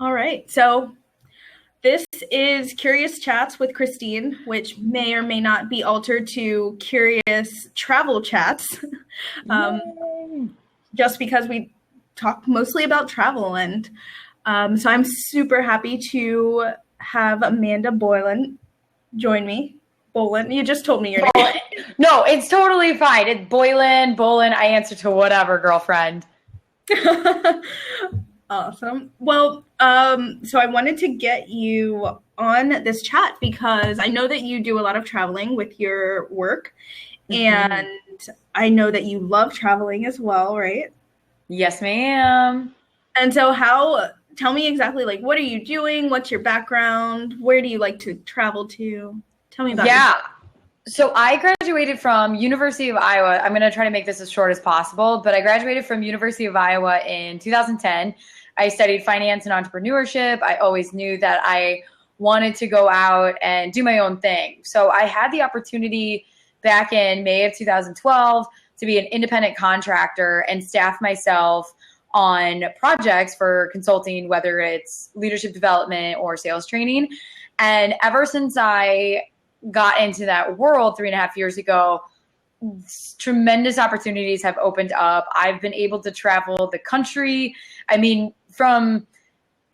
All right. So this is Curious Chats with Christine, which may or may not be altered to Curious Travel Chats, um, just because we talk mostly about travel. And so I'm super happy to have Amanda Boleyn join me. Boleyn, you just told me your name. No, it's totally fine. It's Boleyn. I answer to whatever, girlfriend. Awesome. Well, so I wanted to get you on this chat because I know that you do a lot of traveling with your work, and I know that you love traveling as well, right? Yes, ma'am. And so tell me exactly, like, what are you doing? What's your background? Where do you like to travel to? Tell me about yourself. So I graduated from University of Iowa. I'm going to try to make this as short as possible, but I graduated from University of Iowa in 2010. I studied finance and entrepreneurship. I always knew that I wanted to go out and do my own thing. So I had the opportunity back in May of 2012 to be an independent contractor and staff myself on projects for consulting, whether it's leadership development or sales training. And ever since I got into that world 3.5 years ago, tremendous opportunities have opened up. I've been able to travel the country. I mean, from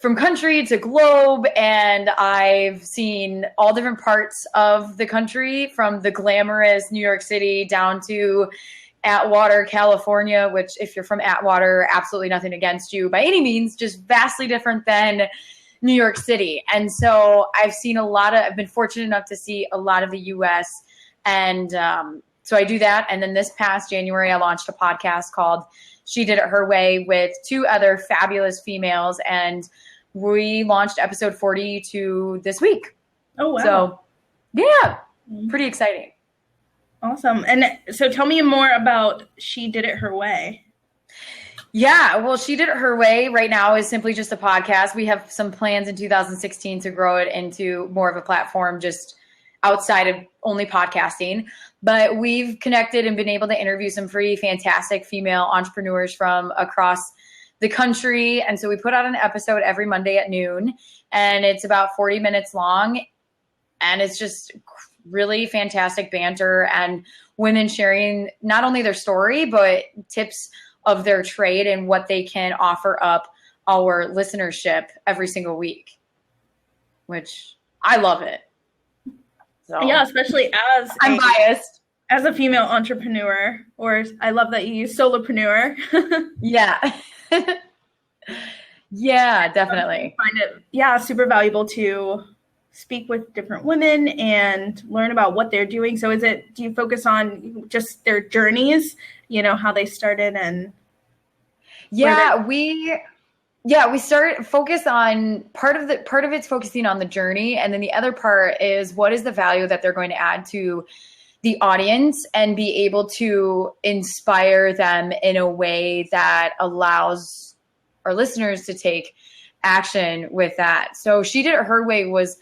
country to globe, and I've seen all different parts of the country, from the glamorous New York City down to Atwater, California, which if you're from Atwater, absolutely nothing against you by any means, just vastly different than New York City. And so I've been fortunate enough to see a lot of the US. And so I do that. And then this past January, I launched a podcast called She Did It Her Way with 2 other fabulous females. And we launched episode 42 this week. Oh, wow. So yeah, pretty exciting. Awesome. And so tell me more about She Did It Her Way. Yeah, well, She Did It Her Way right now is simply just a podcast. We have some plans in 2016 to grow it into more of a platform just outside of only podcasting. But we've connected and been able to interview some pretty fantastic female entrepreneurs from across the country. And so we put out an episode every Monday at noon, and it's about 40 minutes long. And it's just really fantastic banter and women sharing not only their story, but tips of their trade and what they can offer up our listenership every single week, which I love it. So, yeah, especially as I'm biased. As a female entrepreneur, or I love that you use solopreneur. Yeah. Yeah, definitely. I find it, super valuable to speak with different women and learn about what they're doing. So do you focus on just their journeys, how they started and we focus on part of it's focusing on the journey, and then the other part is what is the value that they're going to add to the audience and be able to inspire them in a way that allows our listeners to take action with that. So She Did It Her Way was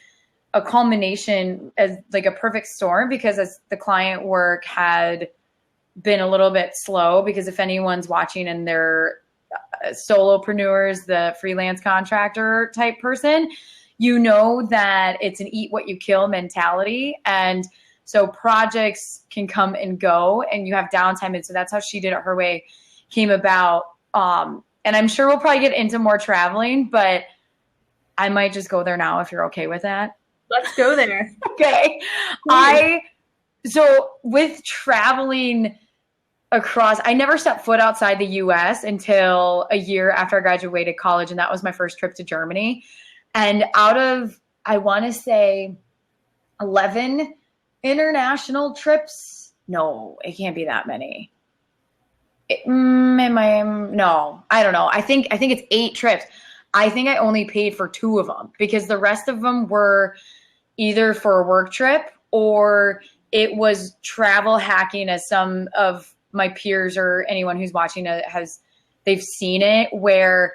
a culmination as like a perfect storm, because as the client work had been a little bit slow, because if anyone's watching and they're solopreneurs, the freelance contractor type person, you know that it's an eat what you kill mentality. And so projects can come and go and you have downtime. And so that's how She Did It Her Way came about. And I'm sure we'll probably get into more traveling, but I might just go there now if you're okay with that. Let's go there. Okay. So with traveling across, I never stepped foot outside the US until a year after I graduated college. And that was my first trip to Germany. And out of, I want to say 11 international trips. No, it can't be that many. No, I don't know. I think it's 8 trips. I think I only paid for 2 of them, because the rest of them were either for a work trip or it was travel hacking, as some of my peers or anyone who's watching it they've seen it, where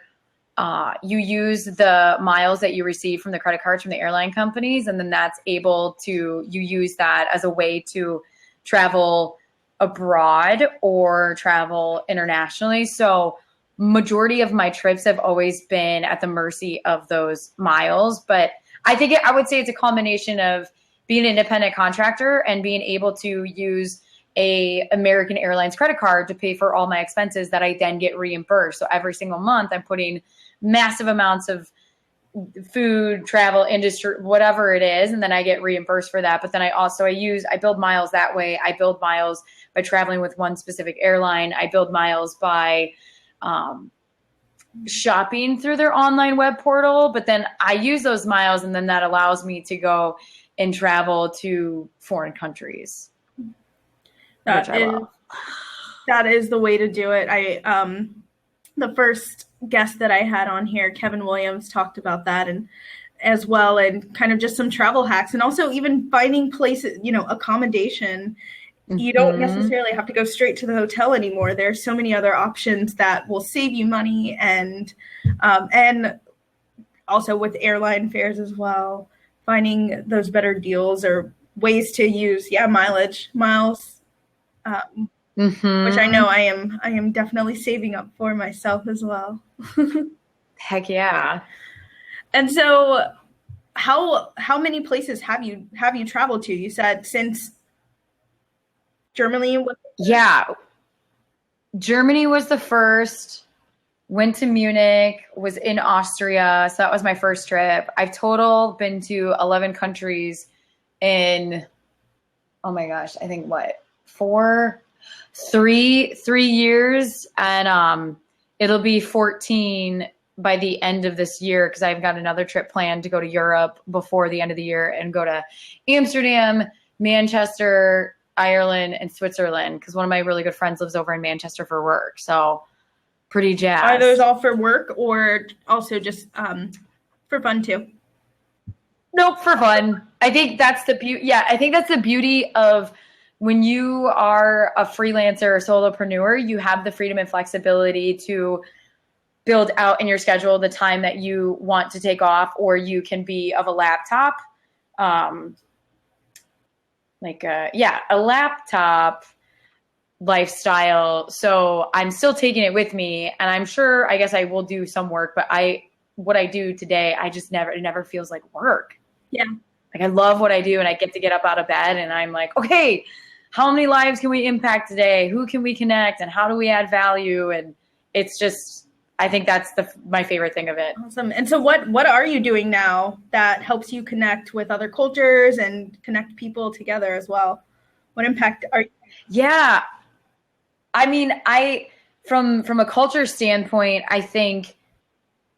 you use the miles that you receive from the credit cards from the airline companies, and then you use that as a way to travel abroad or travel internationally. So majority of my trips have always been at the mercy of those miles. But I would say it's a combination of being an independent contractor and being able to use a American Airlines credit card to pay for all my expenses that I then get reimbursed. So every single month I'm putting massive amounts of food, travel, industry, whatever it is, and then I get reimbursed for that. But then I build miles that way. I build miles by traveling with one specific airline. I build miles by shopping through their online web portal, but then I use those miles, and then that allows me to go and travel to foreign countries. That is the way to do it. The first guest that I had on here, Kevin Williams, talked about that and as well, and kind of just some travel hacks, and also even finding places, accommodation. You don't necessarily have to go straight to the hotel anymore. There's so many other options that will save you money, and also with airline fares as well, finding those better deals or ways to use miles, which I know I am definitely saving up for myself as well. Heck yeah. And so how many places have you traveled to? You said since Germany? Yeah. Germany was the first. Went to Munich, was in Austria. So that was my first trip. I've total been to 11 countries in, oh my gosh, I think three years. And it'll be 14 by the end of this year, because I've got another trip planned to go to Europe before the end of the year and go to Amsterdam, Manchester, Ireland, and Switzerland, because one of my really good friends lives over in Manchester for work. So pretty jazzed. Are those all for work or also just for fun too? Nope, for fun. I think that's the beauty. Yeah, I think that's the beauty of when you are a freelancer or solopreneur, you have the freedom and flexibility to build out in your schedule the time that you want to take off, or you can be of a laptop. A laptop lifestyle. So I'm still taking it with me, and I'm sure, I guess I will do some work, but what I do today, it never feels like work. Yeah. Like I love what I do, and I get to get up out of bed and I'm like, okay, how many lives can we impact today? Who can we connect, and how do we add value? And it's just, I think that's my favorite thing of it. Awesome. And so what are you doing now that helps you connect with other cultures and connect people together as well? What impact are you? Yeah. I mean, from a culture standpoint, I think,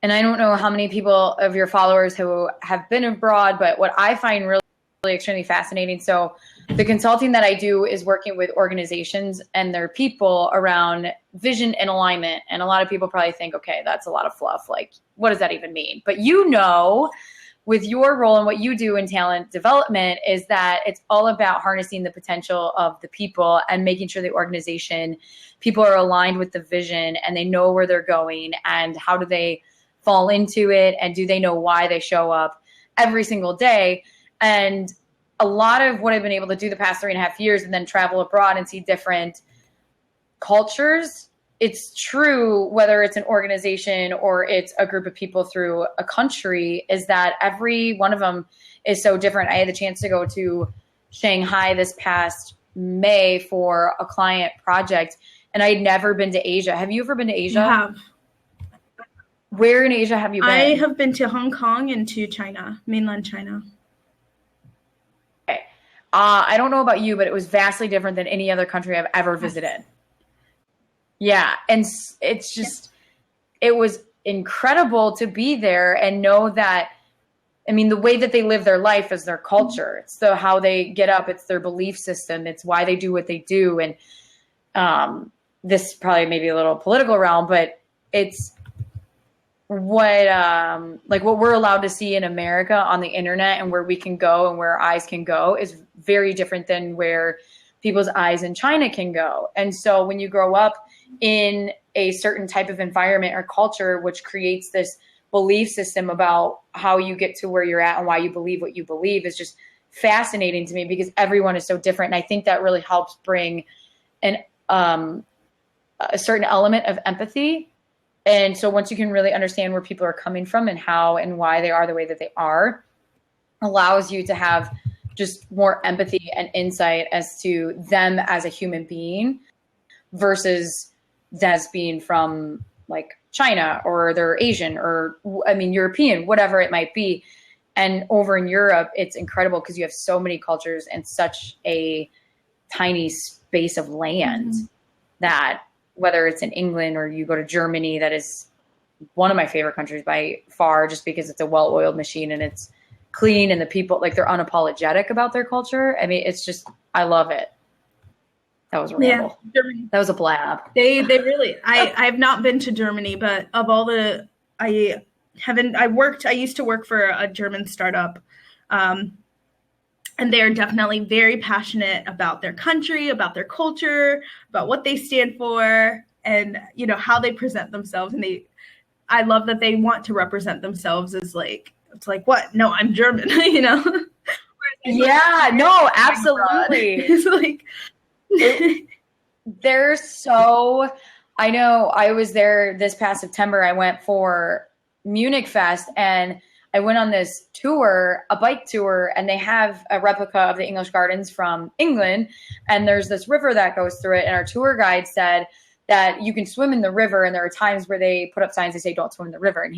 and I don't know how many people of your followers who have been abroad, but what I find really, really extremely fascinating. So the consulting that I do is working with organizations and their people around vision and alignment. And a lot of people probably think, okay, that's a lot of fluff. Like, what does that even mean? But with your role and what you do in talent development is that it's all about harnessing the potential of the people and making sure the organization, people are aligned with the vision and they know where they're going and how do they fall into it, and do they know why they show up every single day. And a lot of what I've been able to do the past 3.5 years and then travel abroad and see different cultures, it's true whether it's an organization or it's a group of people through a country, is that every one of them is so different. I had the chance to go to Shanghai this past May for a client project, and I had never been to Asia. Have you ever been to Asia? I have. Where in Asia have you been? I have been to Hong Kong and to China, mainland China. Okay. I don't know about you, but it was vastly different than any other country I've ever visited. Yeah. And it's just, it was incredible to be there and know that, I mean, the way that they live their life is their culture. It's how they get up. It's their belief system. It's why they do what they do. And this probably maybe a little political realm, but it's what we're allowed to see in America on the internet and where we can go and where our eyes can go is very different than where people's eyes in China can go. And so when you grow up in a certain type of environment or culture, which creates this belief system about how you get to where you're at and why you believe what you believe, is just fascinating to me because everyone is so different. And I think that really helps bring a certain element of empathy And so once you can really understand where people are coming from and how and why they are the way that they are, allows you to have just more empathy and insight as to them as a human being versus as being from like China, or they're Asian, or I mean, European, whatever it might be. And over in Europe, it's incredible because you have so many cultures and such a tiny space of land that whether it's in England or you go to Germany, that is one of my favorite countries by far, just because it's a well-oiled machine and it's clean and the people, like, they're unapologetic about their culture. I mean, it's just, I love it. That was a ramble. Yeah, that was a blab. They really, I've not been to Germany, but of all the, I used to work for a German startup, and they're definitely very passionate about their country, about their culture, about what they stand for, and, you know, how they present themselves. And I love that they want to represent themselves as like, it's like, what? No, I'm German, you know? Yeah, no, absolutely. It's like, they're so, I know I was there this past September. I went for Munich Fest and I went on this tour, a bike tour, and they have a replica of the English Gardens from England. And there's this river that goes through it. And our tour guide said that you can swim in the river. And there are times where they put up signs that say, don't swim in the river. And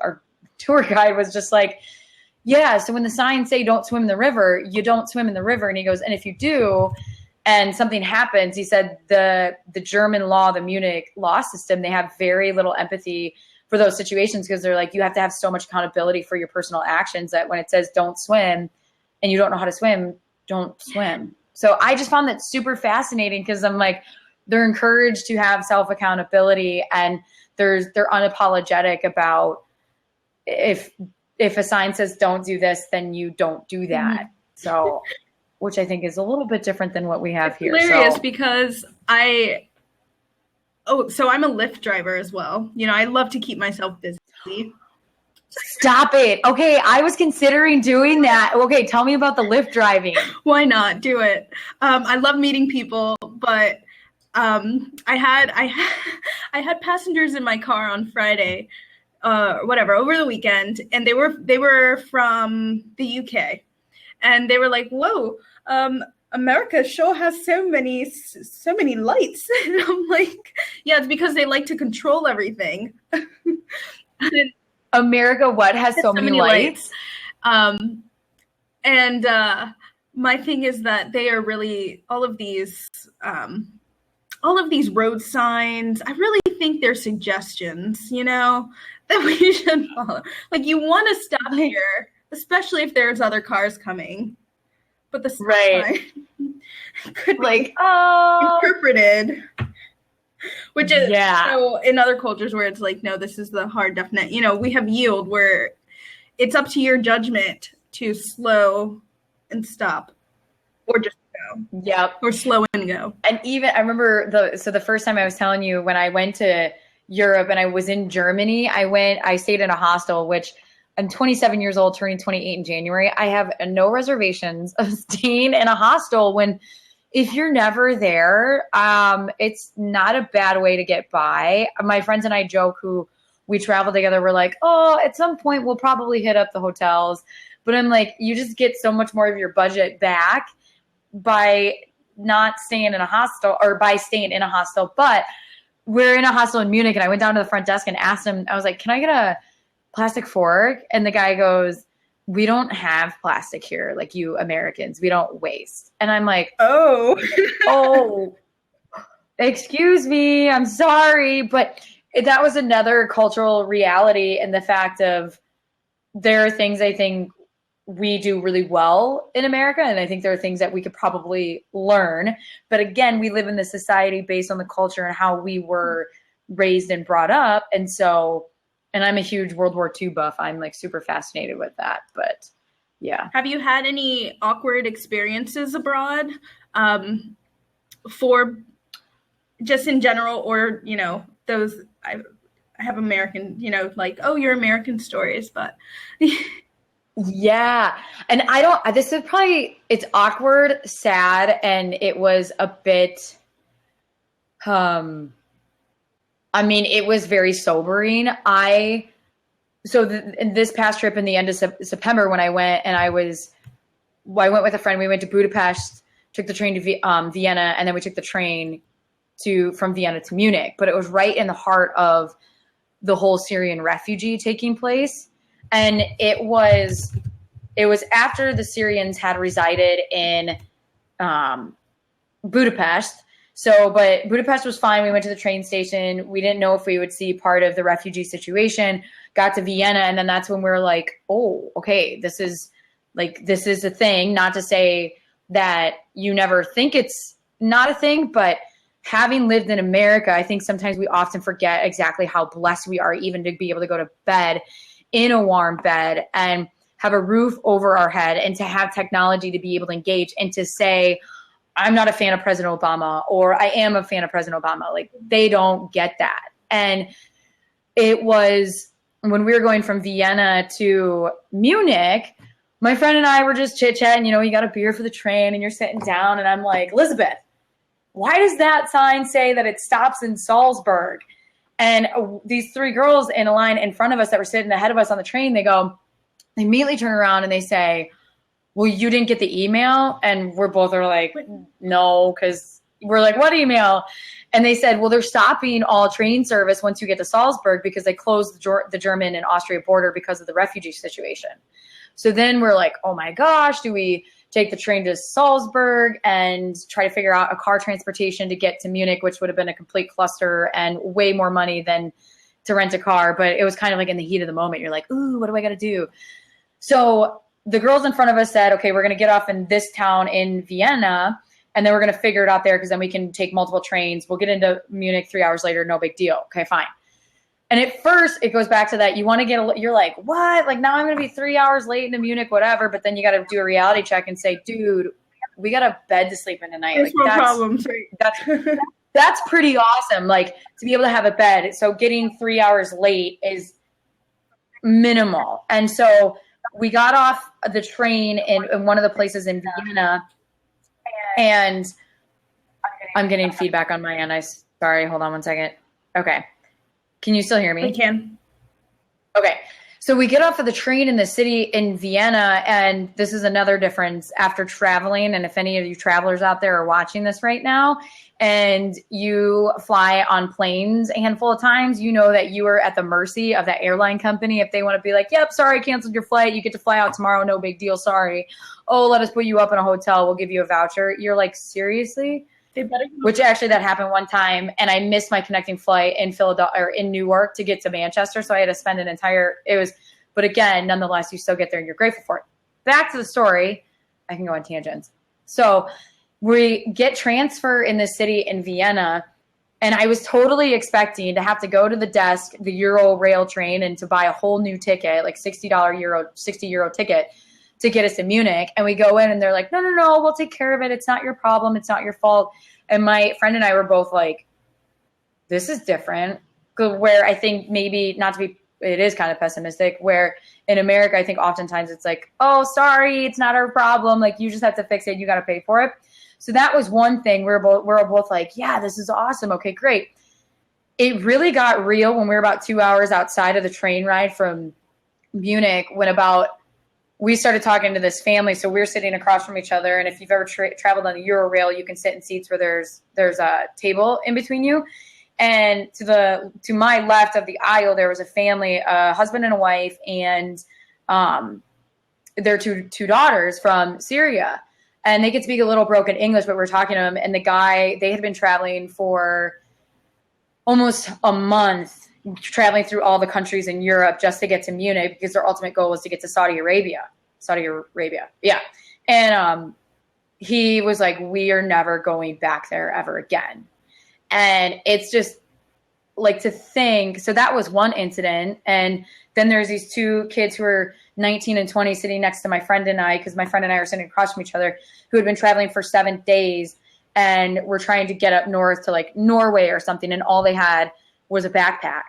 our tour guide was just like, yeah, so when the signs say don't swim in the river, you don't swim in the river. And he goes, and if you do, and something happens, he said the German law, the Munich law system, they have very little empathy for those situations because they're like, you have to have so much accountability for your personal actions that when it says don't swim and you don't know how to swim, don't swim. So I just found that super fascinating because I'm like, they're encouraged to have self-accountability and they're unapologetic about if a sign says don't do this, then you don't do that. So, which I think is a little bit different than what we have here. Hilarious, because I'm a Lyft driver as well. You know, I love to keep myself busy. Stop it. Okay, I was considering doing that. Okay, tell me about the Lyft driving. Why not? Do it. I love meeting people, but I had passengers in my car on Friday, over the weekend, and they were from the UK, and they were like, "Whoa, America sure has so many lights." And I'm like, yeah, it's because they like to control everything. America, what has so many lights? And my thing is that they are really all of these road signs. I really think they're suggestions, you know, that we should follow. Like, you want to stop here, especially if there's other cars coming. But the sign could be interpreted, which is so in other cultures where it's like, no, this is the hard definite. You know, we have yield where it's up to your judgment to slow and stop, or just go. Yep. Or slow and go. And even I remember the first time I was telling you when I went to Europe and I was in Germany, I stayed in a hostel, which I'm 27 years old, turning 28 in January. I have no reservations of staying in a hostel when, if you're never there, it's not a bad way to get by. My friends and I joke who we travel together. We're like, oh, at some point we'll probably hit up the hotels. But I'm like, you just get so much more of your budget back by not staying in a hostel or by staying in a hostel. But we're in a hostel in Munich and I went down to the front desk and asked him, I was like, can I get a plastic fork? And the guy goes, we don't have plastic here, like you Americans. We don't waste. And I'm like, oh, excuse me. I'm sorry. But that was another cultural reality in the fact of there are things I think we do really well in America. And I think there are things that we could probably learn. But again, we live in the society based on the culture and how we were raised and brought up. And so, and I'm a huge World War II buff. I'm like super fascinated with that. But yeah. Have you had any awkward experiences abroad for just in general, or, you know, those, I have American, you know, like, oh, your American stories, but yeah. And this is probably, it's awkward, sad. And it was a bit, I mean, it was very sobering. This past trip in the end of September when I went and I went with a friend, we went to Budapest, took the train to Vienna, and then we took the train from Vienna to Munich. But it was right in the heart of the whole Syrian refugee taking place. And it was after the Syrians had resided in Budapest. But Budapest was fine. We went to the train station. We didn't know if we would see part of the refugee situation. Got to Vienna, and then that's when we were like, oh, okay, this is a thing. Not to say that you never think it's not a thing, but having lived in America, I think sometimes we often forget exactly how blessed we are even to be able to go to bed in a warm bed and have a roof over our head and to have technology to be able to engage and to say, I'm not a fan of President Obama, or I am a fan of President Obama. Like, they don't get that. And it was when we were going from Vienna to Munich, my friend and I were just chit-chatting, you got a beer for the train and you're sitting down and I'm like, Elizabeth, why does that sign say that it stops in Salzburg? And these three girls in a line in front of us that were sitting ahead of us on the train, they immediately turn around and they say, well, you didn't get the email? And we're both like, no, because we're like, what email? And they said, well, they're stopping all train service once you get to Salzburg because they closed the German and Austria border because of the refugee situation. So then we're like, oh my gosh, do we take the train to Salzburg and try to figure out a car transportation to get to Munich, which would have been a complete cluster and way more money than to rent a car. But it was kind of like in the heat of the moment. You're like, ooh, what do I got to do? So the girls in front of us said, okay, we're going to get off in this town in Vienna, and then we're going to figure it out there because then we can take multiple trains. We'll get into Munich 3 hours later. No big deal. Okay, fine. And at first, it goes back to that. You want to you're like, what? Like, now I'm going to be 3 hours late into Munich, whatever. But then you got to do a reality check and say, dude, we got a bed to sleep in tonight. There's no problems. That's pretty awesome. Like, to be able to have a bed. So getting 3 hours late is minimal. And so we got off the train in one of the places in Vienna, and I'm getting feedback on my end. Sorry, hold on one second. Okay. Can you still hear me? I can. Okay. So we get off of the train in the city in Vienna, and this is another difference after traveling. And if any of you travelers out there are watching this right now and you fly on planes a handful of times, you know that you are at the mercy of that airline company. If they want to be like, yep, sorry, canceled your flight. You get to fly out tomorrow. No big deal. Sorry. Oh, let us put you up in a hotel. We'll give you a voucher. You're like, seriously? Which actually that happened one time, and I missed my connecting flight in Philadelphia or in Newark to get to Manchester. So I had to spend but again, nonetheless, you still get there and you're grateful for it. Back to the story. I can go on tangents. So we get transfer in the city in Vienna, and I was totally expecting to have to go to the desk, the Euro rail train, and to buy a whole new ticket, like $60 60 euro ticket to get us to Munich. And we go in and they're like, no, we'll take care of it. It's not your problem. It's not your fault. And my friend and I were both like, this is different. Where I think maybe it is kind of pessimistic, where in America, I think oftentimes it's like, oh, sorry, it's not our problem. Like, you just have to fix it. You got to pay for it. So that was one thing. We're both like, yeah, this is awesome. Okay, great. It really got real when we were about 2 hours outside of the train ride from Munich, when we started talking to this family. So we're sitting across from each other. And if you've ever traveled on the Euro rail, you can sit in seats where there's a table in between you. And to my left of the aisle, there was a family, a husband and a wife, and their two daughters from Syria. And they could speak a little broken English, but we're talking to them. And they had been traveling for almost a month, traveling through all the countries in Europe just to get to Munich, because their ultimate goal was to get to Saudi Arabia. Yeah. And he was like, we are never going back there ever again. And it's just like to think. So that was one incident. And then there's these two kids who are 19 and 20 sitting next to my friend and I, because my friend and I are sitting across from each other, who had been traveling for 7 days and were trying to get up north to like Norway or something. And all they had was a backpack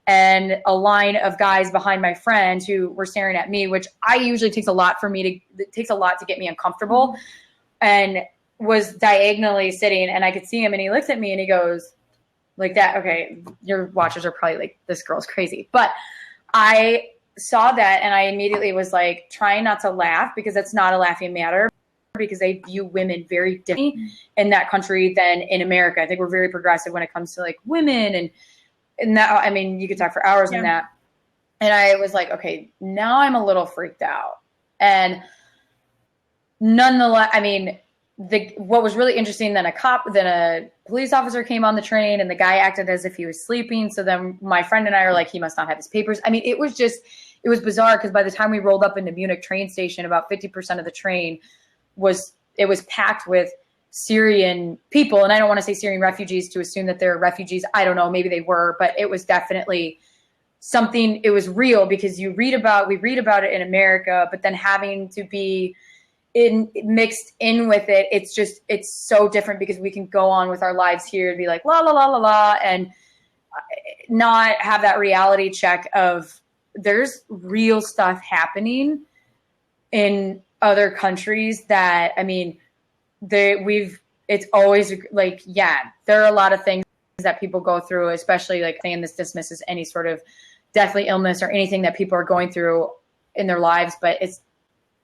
and a line of guys behind my friend who were staring at me, which usually takes a lot to get me uncomfortable, and was diagonally sitting. And I could see him, and he looks at me and he goes, like that. Okay, your watchers are probably like, this girl's crazy. But I saw that and I immediately was like trying not to laugh, because that's not a laughing matter, because they view women very differently in that country than in America. I think we're very progressive when it comes to like women and that, I mean, you could talk for hours on that. And I was like, okay, now I'm a little freaked out. And nonetheless, I mean, what was really interesting, then a police officer came on the train and the guy acted as if he was sleeping. So then my friend and I are like, he must not have his papers. I mean, it was bizarre, because by the time we rolled up into Munich train station, about 50% of the train was packed with Syrian people. And I don't want to say Syrian refugees to assume that they're refugees. I don't know, maybe they were, but it was definitely something, it was real, because we read about it in America, but then having to be mixed in with it, it's so different, because we can go on with our lives here and be like, la, la, la, la, la, and not have that reality check of there's real stuff happening in other countries that, I mean, it's always like, yeah, there are a lot of things that people go through, especially like, and this dismisses any sort of deathly illness or anything that people are going through in their lives, but it's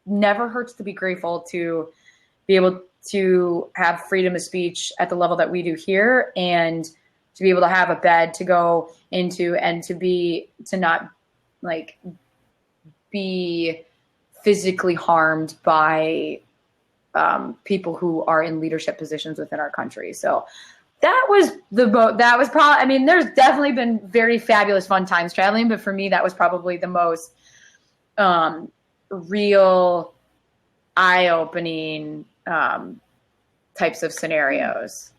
never hurts to be grateful to be able to have freedom of speech at the level that we do here, and to be able to have a bed to go into, and to not like be physically harmed by people who are in leadership positions within our country. So that was probably, I mean, there's definitely been very fabulous fun times traveling, but for me, that was probably the most real eye-opening types of scenarios,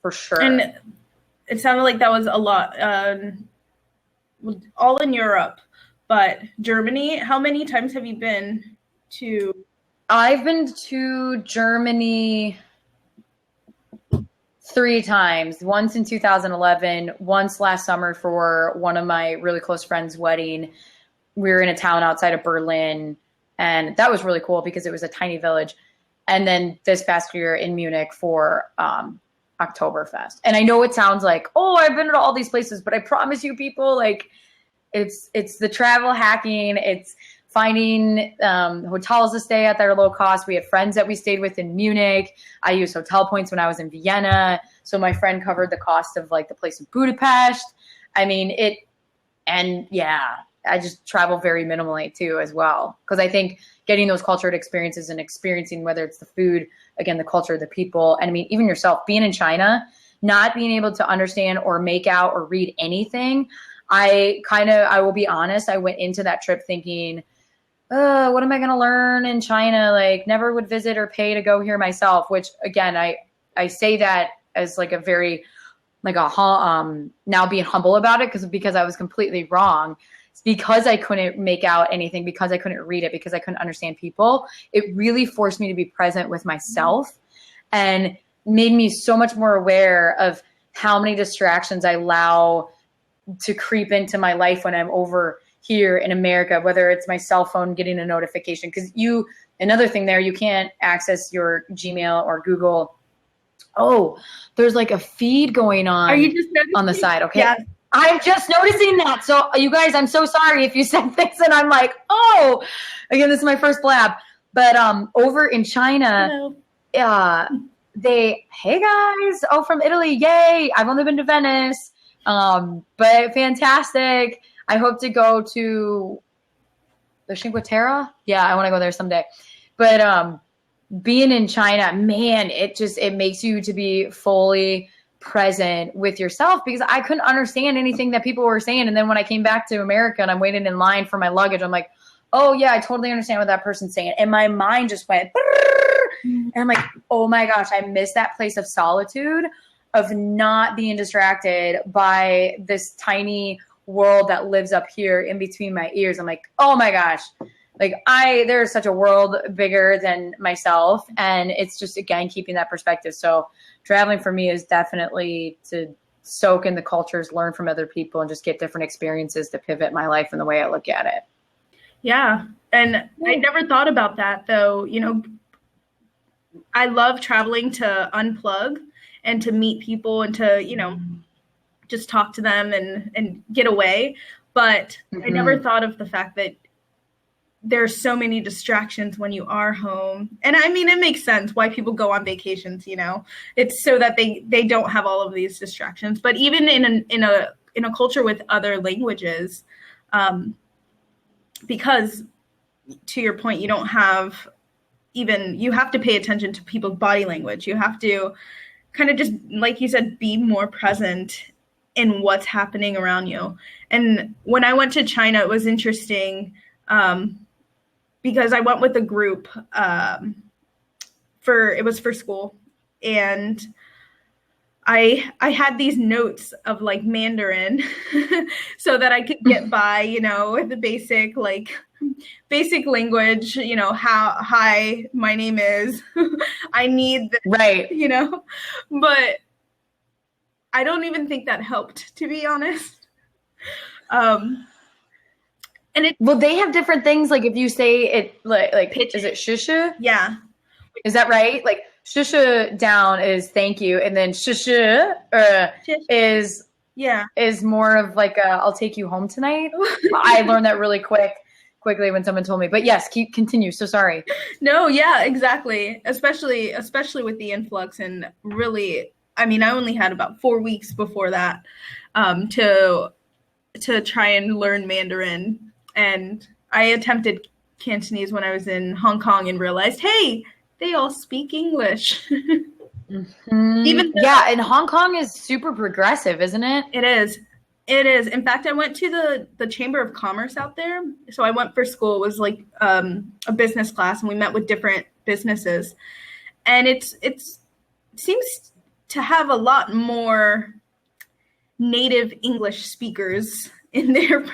for sure. And it sounded like that was a lot, all in Europe, but Germany, how many times have you been to? I've been to Germany 3 times, once in 2011, once last summer for one of my really close friends' wedding. We were in a town outside of Berlin, and that was really cool because it was a tiny village. And then this past year in Munich for Oktoberfest. And I know it sounds like, oh, I've been to all these places, but I promise you people, like, it's the travel hacking. It's finding hotels to stay at that are low cost. We had friends that we stayed with in Munich. I used hotel points when I was in Vienna. So my friend covered the cost of like the place in Budapest. I mean, I just travel very minimally too as well. Because I think getting those cultured experiences and experiencing whether it's the food, again, the culture, the people, and I mean, even yourself, being in China, not being able to understand or make out or read anything. I will be honest, I went into that trip thinking, what am I going to learn in China? Like, never would visit or pay to go here myself, which again, I say that as like a very, like now being humble about it because I was completely wrong. It's because I couldn't make out anything, because I couldn't read it, because I couldn't understand people. It really forced me to be present with myself and made me so much more aware of how many distractions I allow to creep into my life when I'm over here in America, whether it's my cell phone getting a notification. Because another thing there, you can't access your Gmail or Google. Oh, there's like a feed going on. Are you just on the side? Okay. Yeah. I'm just noticing that. So you guys, I'm so sorry if you said things and I'm like, oh, again, this is my first blab. But over in China, hey guys, oh, from Italy, yay. I've only been to Venice, but fantastic. I hope to go to the Cinque Terre. Yeah, I want to go there someday. But being in China, man, it makes you to be fully present with yourself, because I couldn't understand anything that people were saying. And then when I came back to America and I'm waiting in line for my luggage, I'm like, oh yeah, I totally understand what that person's saying. And my mind just went, and I'm like, oh my gosh, I miss that place of solitude, of not being distracted by this tiny world that lives up here in between my ears. I'm like, oh my gosh, like there's such a world bigger than myself. And it's just, again, keeping that perspective. So traveling for me is definitely to soak in the cultures, learn from other people, and just get different experiences to pivot my life and the way I look at it. Yeah. And I never thought about that though. You know, I love traveling to unplug and to meet people and to, you know, just talk to them and get away. But I never thought of the fact that there's so many distractions when you are home. And I mean, it makes sense why people go on vacations, you know, it's so that they don't have all of these distractions. But even in a culture with other languages, because to your point, you don't have you have to pay attention to people's body language. You have to kind of just, like you said, be more present in what's happening around you. And when I went to China, it was interesting because I went with a group it was for school. And I had these notes of like Mandarin so that I could get by, you know, with the basic language, you know, hi, my name is, I need this, right, you know, but I don't even think that helped, to be honest. And well, they have different things. Like if you say it like pitch, is it shusha? Yeah. Is that right? Like shusha down is thank you, and then shusha is more of like I'll take you home tonight. I learned that really quickly when someone told me. But yes, continue. So sorry. No, yeah, exactly. Especially with the influx, and really, I mean, I only had about 4 weeks before that to try and learn Mandarin, and I attempted Cantonese when I was in Hong Kong and realized, hey, they all speak English. Even and Hong Kong is super progressive, isn't it? It is. It is. In fact, I went to the Chamber of Commerce out there. So I went for school. It was like a business class, and we met with different businesses. And it seems to have a lot more native English speakers in their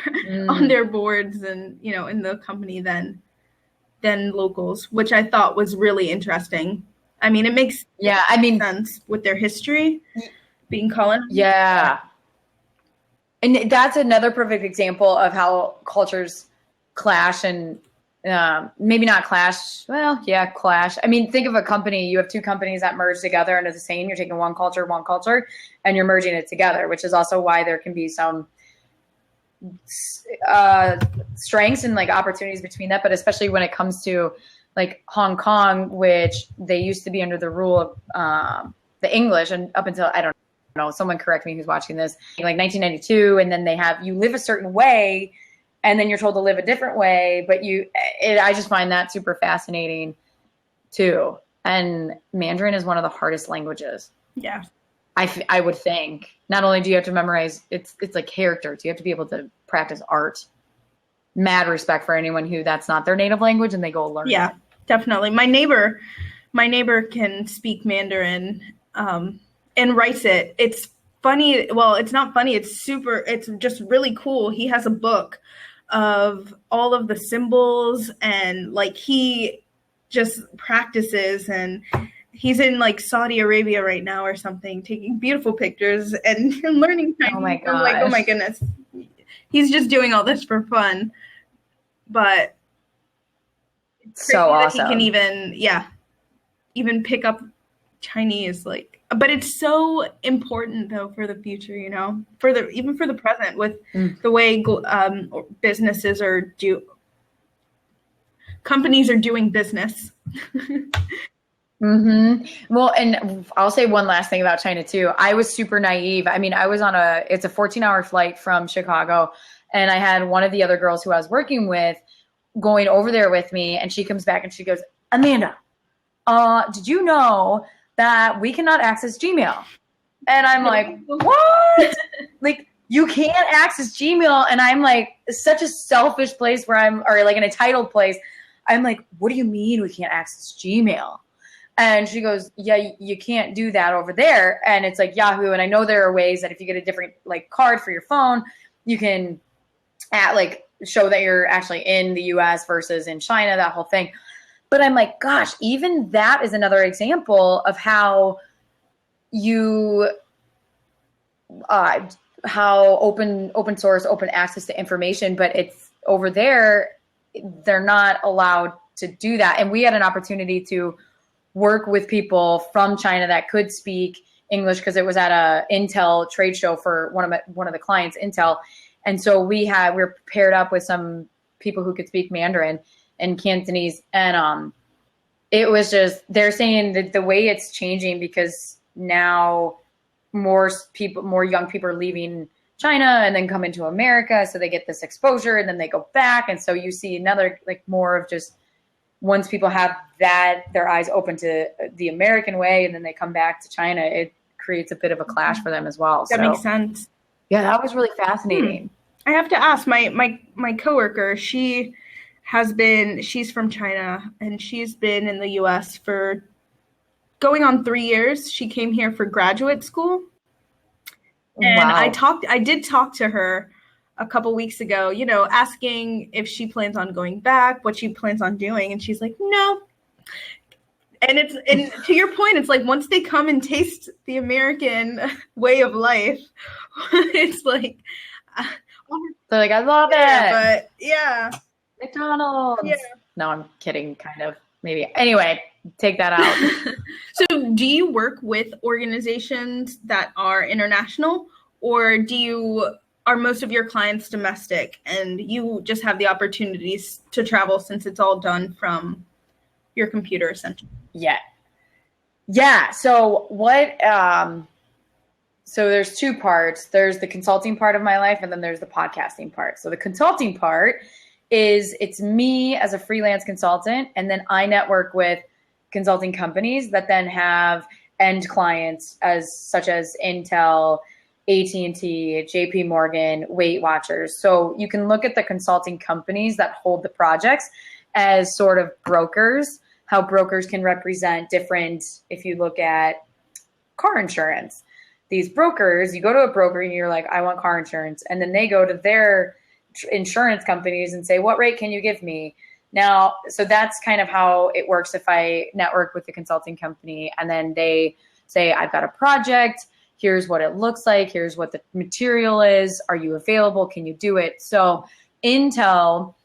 on their boards and, you know, in the company than locals, which I thought was really interesting. I mean, it makes sense with their history being colonized. Yeah. And that's another perfect example of how cultures clash and maybe not clash. Well, yeah, clash. I mean, think of a company. You have two companies that merge together and are the same. You're taking one culture, and you're merging it together, which is also why there can be some strengths and like opportunities between that. But especially when it comes to like Hong Kong, which they used to be under the rule of the English, and up until, I don't know, someone correct me who's watching this, like 1992, and then they have you live a certain way, and then you're told to live a different way. But I just find that super fascinating too. And Mandarin is one of the hardest languages. Yeah. I would think. Not only do you have to memorize, it's like characters. You have to be able to practice art. Mad respect for anyone who that's not their native language and they go learn. Yeah, it. Definitely. My neighbor can speak Mandarin and writes it. It's funny. Well, it's not funny. It's just really cool. He has a book of all of the symbols, and like he just practices, and he's in like Saudi Arabia right now or something, taking beautiful pictures and learning Chinese. Oh my gosh. I'm like, oh my goodness. He's just doing all this for fun. But it's so awesome. He can even pick up Chinese, like, but it's so important though for the future, you know, even for the present with the way businesses companies are doing business. Well, and I'll say one last thing about China too. I was super naive. I mean, I was on it's a 14-hour flight from Chicago, and I had one of the other girls who I was working with going over there with me, and she comes back and she goes, Amanda, did you know that we cannot access Gmail? And I'm like, what? Like, you can't access Gmail? And I'm like, such a selfish place or like an entitled place. I'm like, what do you mean we can't access Gmail? And she goes, yeah, you can't do that over there. And it's like Yahoo. And I know there are ways that if you get a different like card for your phone, you can show that you're actually in the US versus in China, that whole thing. But I'm like, gosh, even that is another example of how how open source, open access to information, but it's over there, they're not allowed to do that. And we had an opportunity to work with people from China that could speak English because it was at a Intel trade show for one of the clients, Intel. And so we were paired up with some people who could speak Mandarin and Cantonese. And it was just, they're saying that the way it's changing because now more young people are leaving China and then come into America. So they get this exposure and then they go back. And so you see another, like more of just once people have their eyes open to the American way and then they come back to China, it creates a bit of a clash for them as well. That makes sense. Yeah, that was really fascinating. I have to ask my coworker, she's from China and she's been in the US for going on 3 years. She came here for graduate school. And wow. I did talk to her a couple weeks ago, asking if she plans on going back, what she plans on doing. And she's like, no. And to your point, it's like once they come and taste the American way of life, it's like, they're like, I love it. But yeah. McDonald's. Yeah. No, I'm kidding, kind of. Maybe. Anyway, take that out. So do you work with organizations that are international, or are most of your clients domestic and you just have the opportunities to travel since it's all done from your computer essentially? Yeah. So so there's two parts. There's the consulting part of my life and then there's the podcasting part. So the consulting part is it's me as a freelance consultant, and then I network with consulting companies that then have end clients such as Intel, AT&T, JP Morgan, Weight Watchers. So you can look at the consulting companies that hold the projects as sort of brokers, how brokers can represent different, if you look at car insurance, these brokers, you go to a broker and you're like, I want car insurance. And then they go to their insurance companies and say, what rate can you give me? Now, so that's kind of how it works if I network with the consulting company and then they say, I've got a project, here's what it looks like, here's what the material is, are you available, can you do it? So Intel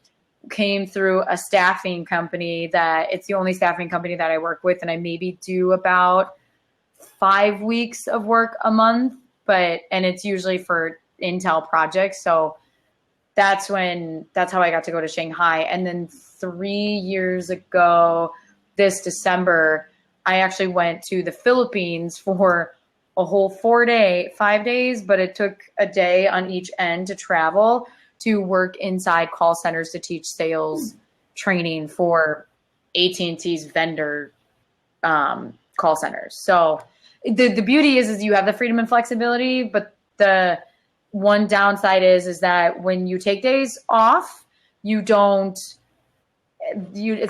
came through a staffing company that it's the only staffing company that I work with, and I maybe do about 5 weeks of work a month, and it's usually for Intel projects. So that's how I got to go to Shanghai. And then 3 years ago, this December, I actually went to the Philippines for a whole 5 days, but it took a day on each end to travel to work inside call centers to teach sales training for AT&T's vendor call centers. So the beauty is you have the freedom and flexibility, but the one downside is that when you take days off, it's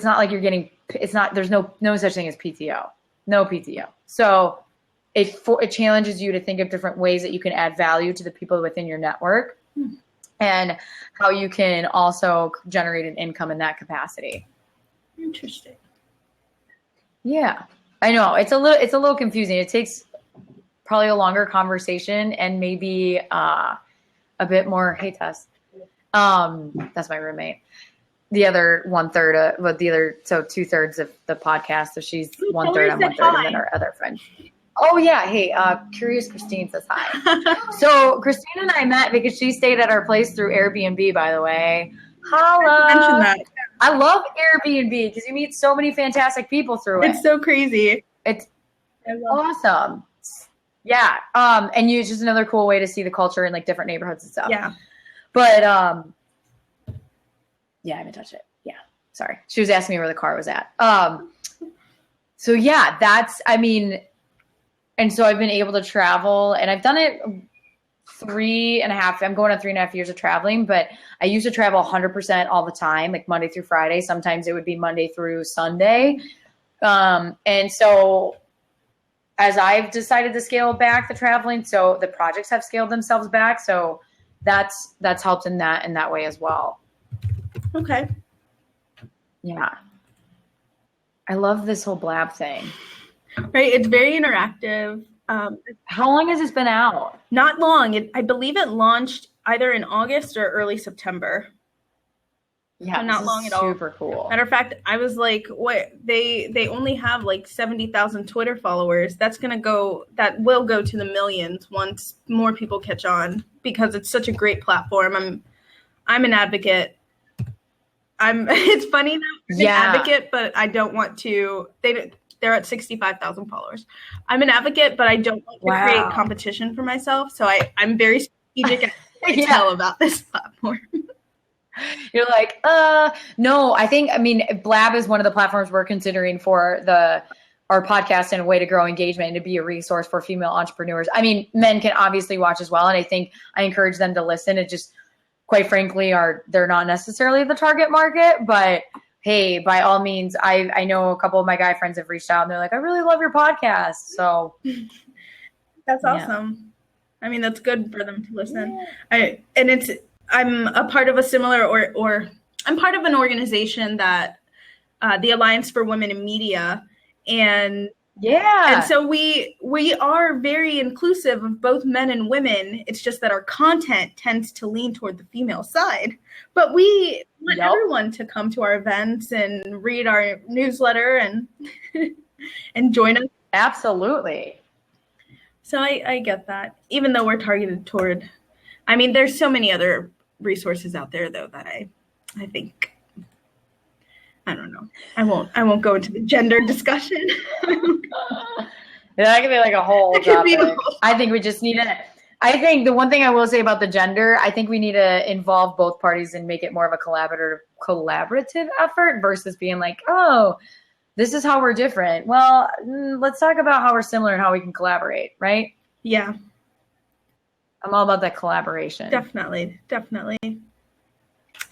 not like you're getting, there's no such thing as PTO, no PTO. So it challenges you to think of different ways that you can add value to the people within your network and how you can also generate an income in that capacity. Interesting. Yeah, I know it's a little confusing. It takes probably a longer conversation and maybe a bit more. Hey, Tess. That's my roommate. The other 1/3, so 2/3 of the podcast. So she's 1/3, I'm 1/3, and then our other friend. Oh yeah. Hey, Curious Christine says hi. So Christine and I met because she stayed at our place through Airbnb, by the way. Holla. Mention that. I love Airbnb because you meet so many fantastic people through it. It's so crazy. It's awesome. Yeah. And it's just another cool way to see the culture in like different neighborhoods and stuff. Yeah. But yeah, I haven't touched it. Yeah. Sorry. She was asking me where the car was at. So yeah, and so I've been able to travel, and I've done it 3.5. I'm going on 3.5 years of traveling, but I used to travel 100% all the time, like Monday through Friday. Sometimes it would be Monday through Sunday. And so as I've decided to scale back the traveling, so the projects have scaled themselves back. So that's helped in that way as well. Okay. Yeah. I love this whole Blab thing. Right. It's very interactive. How long has this been out? Not long. I believe it launched either in August or early September. Yeah, so not long at all. Super cool. Matter of fact, I was like, what? They only have like 70,000 Twitter followers. That will go to the millions once more people catch on, because it's such a great platform. I'm an advocate. It's funny that I'm an advocate, but I don't want to. They're at 65,000 followers. I'm an advocate, but I don't want to create competition for myself. So I'm very strategic and tell about this platform. You're like, no, I mean, Blab is one of the platforms we're considering for our podcast and a way to grow engagement and to be a resource for female entrepreneurs. I mean, men can obviously watch as well. And I think I encourage them to listen. It just, quite frankly, they're not necessarily the target market, but hey, by all means, I know a couple of my guy friends have reached out and they're like, I really love your podcast. So that's awesome. I mean, that's good for them to listen. I'm a part of a similar, or I'm part of an organization that, the Alliance for Women in Media. And so we are very inclusive of both men and women. It's just that our content tends to lean toward the female side, but we want everyone to come to our events and read our newsletter and and join us. Absolutely. So I get that, even though we're targeted toward, I mean, there's so many other resources out there though that I think, I don't know. I won't go into the gender discussion. That could be like a whole topic. I think we just need I think the one thing I will say about the gender, I think we need to involve both parties and make it more of a collaborative effort versus being like, oh, this is how we're different. Well, let's talk about how we're similar and how we can collaborate, right? Yeah. I'm all about that collaboration. Definitely.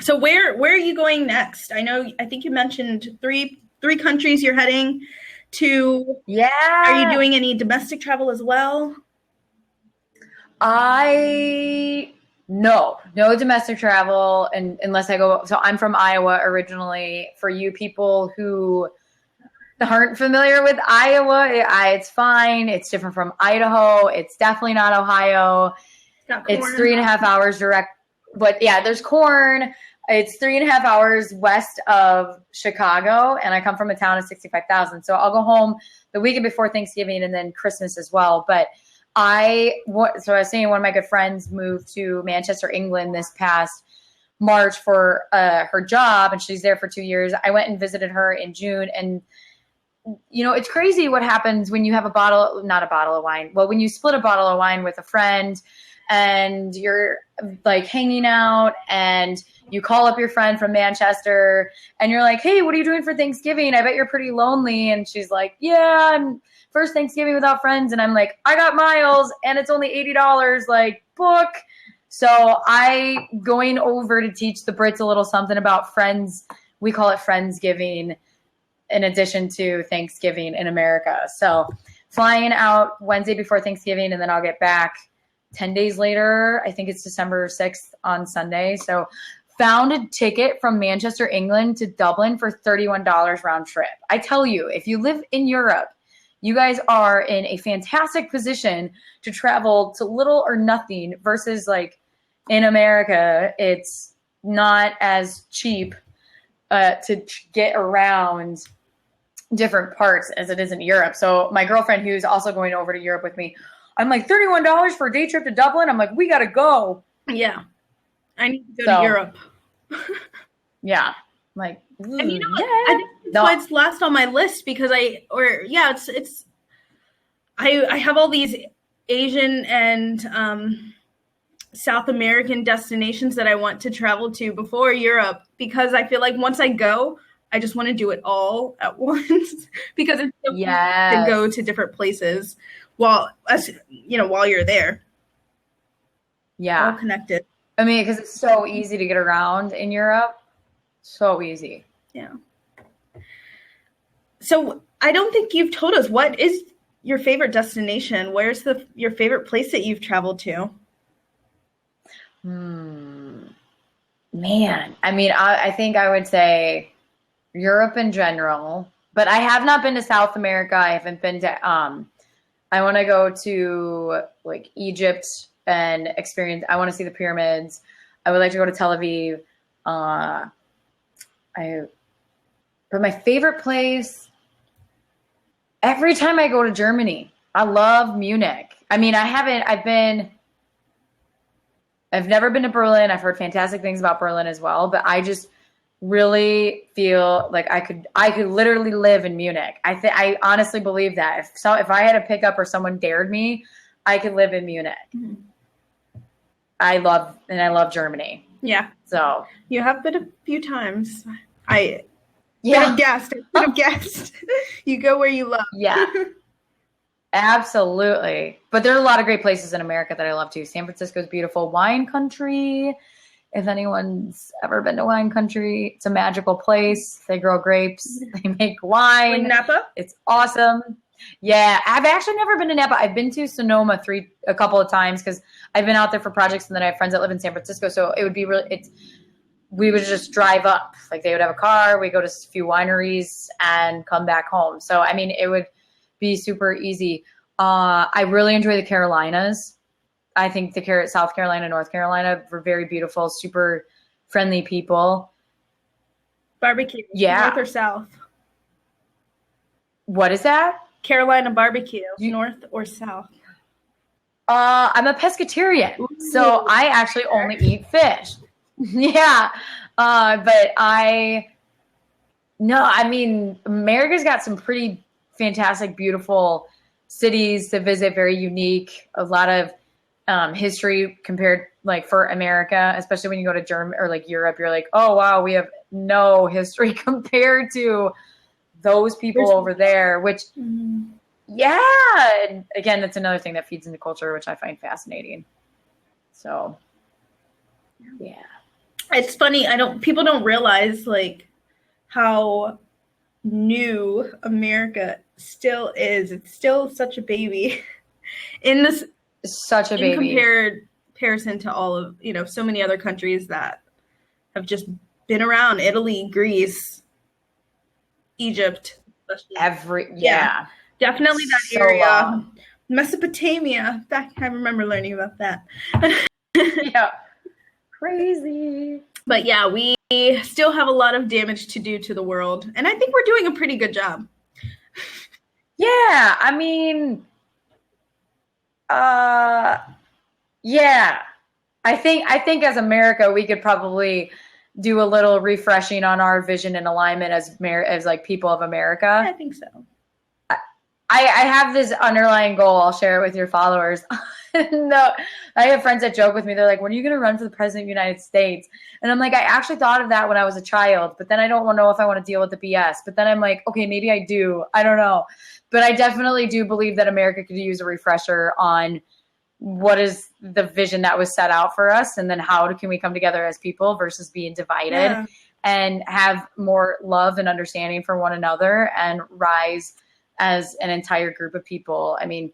So where are you going next? I think you mentioned three countries you're heading to. Yeah. Are you doing any domestic travel as well? No domestic travel, and unless I go. So I'm from Iowa originally. For you people who aren't familiar with Iowa, it's fine. It's different from Idaho. It's definitely not Ohio. It's 3.5 hours direct. But yeah, there's corn. It's 3.5 hours west of Chicago, and I come from a town of 65,000. So I'll go home the weekend before Thanksgiving and then Christmas as well. But so I was saying, one of my good friends moved to Manchester, England this past March for her job, and she's there for 2 years. I went and visited her in June, and it's crazy what happens when you have not a bottle of wine. Well, when you split a bottle of wine with a friend and you're like hanging out and you call up your friend from Manchester and you're like, hey, what are you doing for Thanksgiving? I bet you're pretty lonely. And she's like, yeah, I'm first Thanksgiving without friends. And I'm like, I got miles and it's only $80, like, book. So I going over to teach the Brits a little something about friends. We call it Friendsgiving in addition to Thanksgiving in America. So flying out Wednesday before Thanksgiving, and then I'll get back 10 days later. I think it's December 6th on Sunday. So found a ticket from Manchester, England to Dublin for $31 round trip. I tell you, if you live in Europe, you guys are in a fantastic position to travel to little or nothing versus like in America, it's not as cheap to get around different parts as it is in Europe. So my girlfriend, who's also going over to Europe with me, I'm like, $31 for a day trip to Dublin? I'm like, we got to go. Yeah. I need to go to Europe. Yeah. I'm like, and I think that's why it's last on my list, because I have all these Asian and South American destinations that I want to travel to before Europe, because I feel like once I go, I just want to do it all at once because it's so easy to go to different places while you're there. Yeah. All connected. I mean, because it's so easy to get around in Europe. So easy. Yeah. So I don't think you've told us, what is your favorite destination? Where's your favorite place that you've traveled to? Man, I mean, I think I would say Europe in general, but I have not been to South America. I haven't been to, I want to go to like Egypt and experience, I want to see the pyramids. I would like to go to Tel Aviv. but my favorite place, every time I go to Germany, I love Munich. I mean, I've never been to Berlin. I've heard fantastic things about Berlin as well, but I just really feel like I could literally live in Munich. I honestly believe that if I had a pickup or someone dared me, I could live in Munich. Mm-hmm. I love Germany. Yeah. So you have been a few times. I could have guessed. You go where you love. Yeah. Absolutely. But there are a lot of great places in America that I love too. San Francisco is beautiful. Wine country. If anyone's ever been to wine country, it's a magical place. They grow grapes. They make wine. Like Napa? It's awesome. Yeah. I've actually never been to Napa. I've been to Sonoma a couple of times because I've been out there for projects, and then I have friends that live in San Francisco. So it would be we would just drive up. Like they would have a car. We go to a few wineries and come back home. So, I mean, it would be super easy. I really enjoy the Carolinas. I think South Carolina, North Carolina were very beautiful, super friendly people. Barbecue. Yeah. North or south? What is that? Carolina barbecue. North or south? I'm a pescatarian. Ooh. So I actually only eat fish. Yeah. But I mean, America's got some pretty fantastic, beautiful cities to visit, very unique, a lot of history compared, like for America, especially when you go to Germany or like Europe, you're like, oh wow, we have no history compared to those people over there, which yeah, and again, that's another thing that feeds into culture, which I find fascinating. So yeah, it's funny. People don't realize like how new America still is. It's still such a baby in comparison to all of, so many other countries that have just been around. Italy, Greece, Egypt, definitely that so area. Long. Mesopotamia. I remember learning about that. Yeah. Crazy. But yeah, we still have a lot of damage to do to the world. And I think we're doing a pretty good job. Yeah, I mean, yeah. I think as America, we could probably do a little refreshing on our vision and alignment as like people of America. I think so. I have this underlying goal. I'll share it with your followers. No, I have friends that joke with me. They're like, when are you going to run for the president of the United States? And I'm like, I actually thought of that when I was a child, but then I don't know if I want to deal with the BS. But then I'm like, okay, maybe I do. I don't know. But I definitely do believe that America could use a refresher on what is the vision that was set out for us, and then how can we come together as people versus being divided and have more love and understanding for one another and rise as an entire group of people. I mean,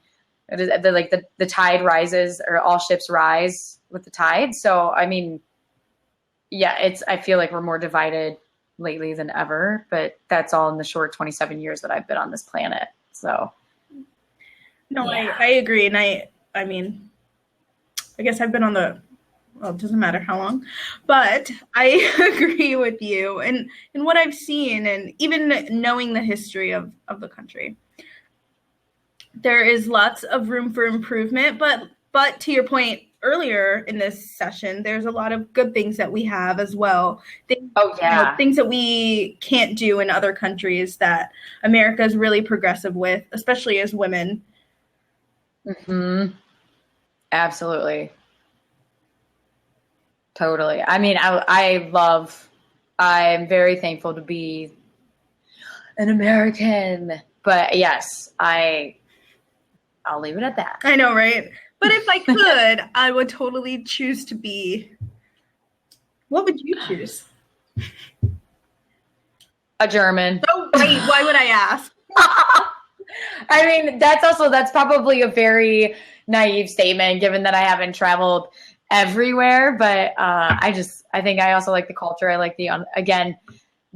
the tide rises, or all ships rise with the tide. So, I mean, yeah, I feel like we're more divided lately than ever, but that's all in the short 27 years that I've been on this planet. So, no, yeah. I agree. And I mean, I guess I've been on it doesn't matter how long, but I agree with you and what I've seen, and even knowing the history of the country. There is lots of room for improvement, but to your point earlier in this session, there's a lot of good things that we have as well. Things that we can't do in other countries that America is really progressive with, especially as women. Mm-hmm. Absolutely. Totally. I mean, I'm very thankful to be an American, but yes, I'll leave it at that. I know, right? But if I could, I would totally choose to be. What would you choose? A German. Oh, wait, why would I ask? I mean, that's probably a very naive statement, given that I haven't traveled everywhere. But I think I also like the culture. I like the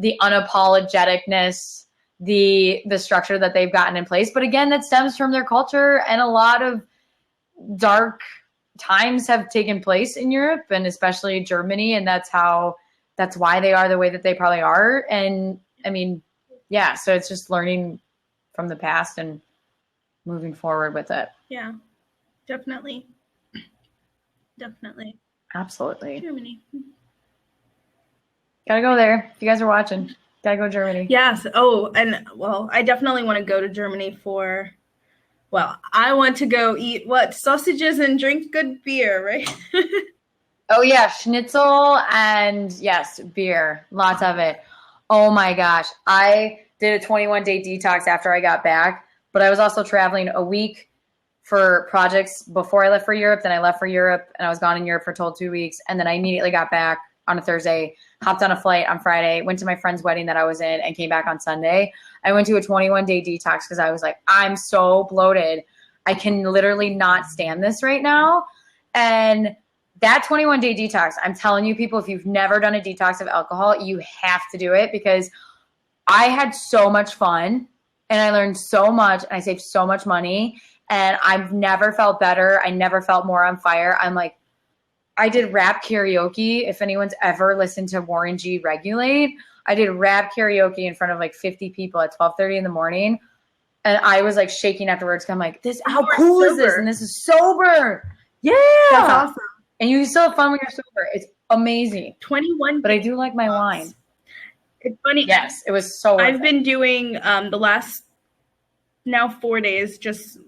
unapologeticness, the structure that they've gotten in place. But again, that stems from their culture, and a lot of dark times have taken place in Europe and especially Germany. And that's how that's why they are the way that they probably are. And I mean, yeah, so it's just learning from the past and moving forward with it. Yeah, definitely. Definitely. Absolutely. Germany. Gotta go there. If you guys are watching, gotta go to Germany. Yes. Oh, and well, I definitely want to go to Germany for, well, I want to go eat sausages and drink good beer, right? Oh yeah, schnitzel and yes, beer. Lots of it. Oh my gosh. I did a 21-day detox after I got back, but I was also traveling a week for projects before I left for Europe. Then I left for Europe and I was gone in Europe for a total 2 weeks. And then I immediately got back on a Thursday, hopped on a flight on Friday, went to my friend's wedding that I was in and came back on Sunday. I went to a 21-day detox because I was like, I'm so bloated. I can literally not stand this right now. And that 21-day detox, I'm telling you people, if you've never done a detox of alcohol, you have to do it because I had so much fun and I learned so much and I saved so much money and I've never felt better. I never felt more on fire. I'm like, I did rap karaoke. If anyone's ever listened to Warren G Regulate, I did rap karaoke in front of like 50 people at 12:30 in the morning. And I was like shaking afterwards. I'm like, how cool is this? And this is sober. Yeah. That's awesome. And you still have fun when you're sober. It's amazing. 21. But I do like my wine. It's funny. Yes, it was so I've been doing the last now 4 days. Just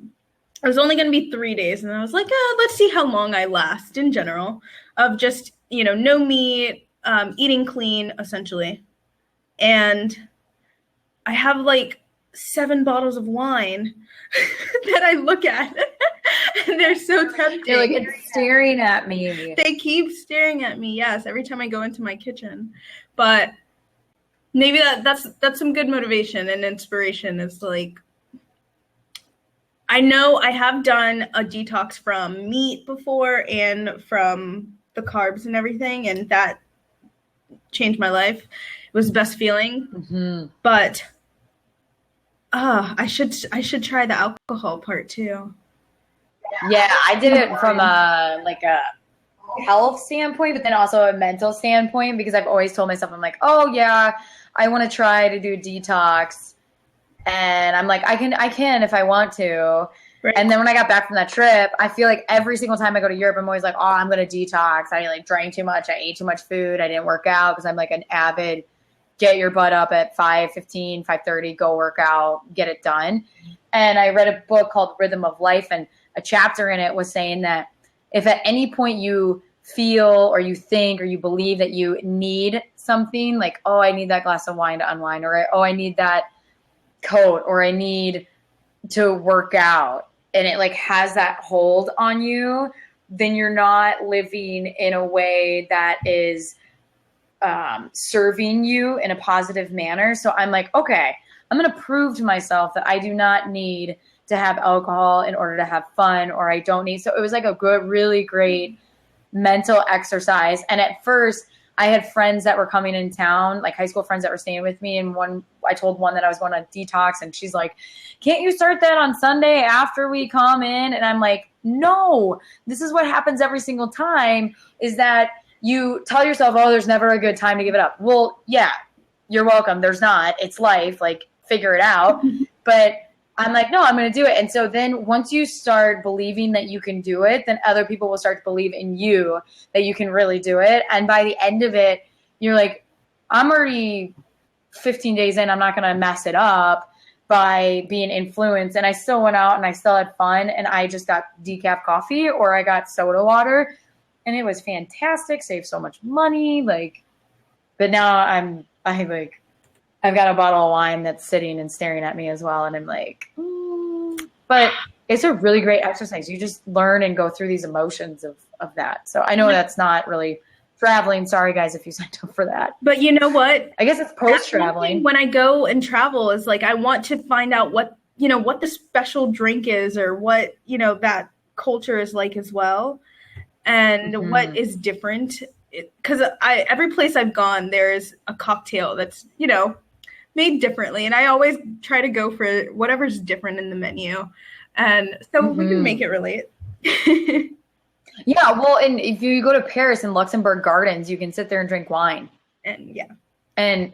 I was only going to be 3 days, and I was like, let's see how long I last in general. Of just no meat, eating clean essentially, and I have like 7 bottles of wine that I look at. And they're so tempting. They're like, it's staring at me. They keep staring at me, yes, every time I go into my kitchen. But maybe that's some good motivation and inspiration. Is like, I know I have done a detox from meat before and from the carbs and everything, and that changed my life. It was the best feeling. Mm-hmm. But I should try the alcohol part too. Yeah, I did it from a health standpoint, but then also a mental standpoint because I've always told myself, I'm like, oh yeah, I want to try to do a detox. And I'm like, I can if I want to. Right. And then when I got back from that trip, I feel like every single time I go to Europe, I'm always like, oh, I'm going to detox. I like drank too much. I ate too much food. I didn't work out because I'm like an avid get your butt up at 5:15, 5:30, go work out, get it done. And I read a book called Rhythm of Life, and a chapter in it was saying that if at any point you feel or you think or you believe that you need something, like, oh, I need that glass of wine to unwind, or oh, I need that coat, or I need to work out, and it like has that hold on you, then you're not living in a way that is serving you in a positive manner. So I'm like, okay, I'm going to prove to myself that I do not need to have alcohol in order to have fun, or I don't need. So it was like a good, really great mental exercise. And at first I had friends that were coming in town, like high school friends that were staying with me. And I told one that I was going on detox, and she's like, can't you start that on Sunday after we come in? And I'm like, no, this is what happens every single time, is that you tell yourself, oh, there's never a good time to give it up. Well, yeah, you're welcome. There's not. It's life. Like, figure it out. But I'm like, no, I'm going to do it. And so then once you start believing that you can do it, then other people will start to believe in you that you can really do it. And by the end of it, you're like, I'm already 15 days in. I'm not going to mess it up by being influenced. And I still went out and I still had fun. And I just got decaf coffee, or I got soda water. And it was fantastic. Saved so much money. Like, but now I've got a bottle of wine that's sitting and staring at me as well. And I'm like, but it's a really great exercise. You just learn and go through these emotions of that. So I know that's not really traveling. Sorry guys, if you signed up for that. But you know what? I guess it's post-traveling. When I go and travel is like, I want to find out what the special drink is, or what, that culture is like as well. And what is different, because every place I've gone, there's a cocktail that's, made differently. And I always try to go for whatever's different in the menu. And so we can make it relate. Yeah. Well, and if you go to Paris and Luxembourg Gardens, you can sit there and drink wine. And yeah. And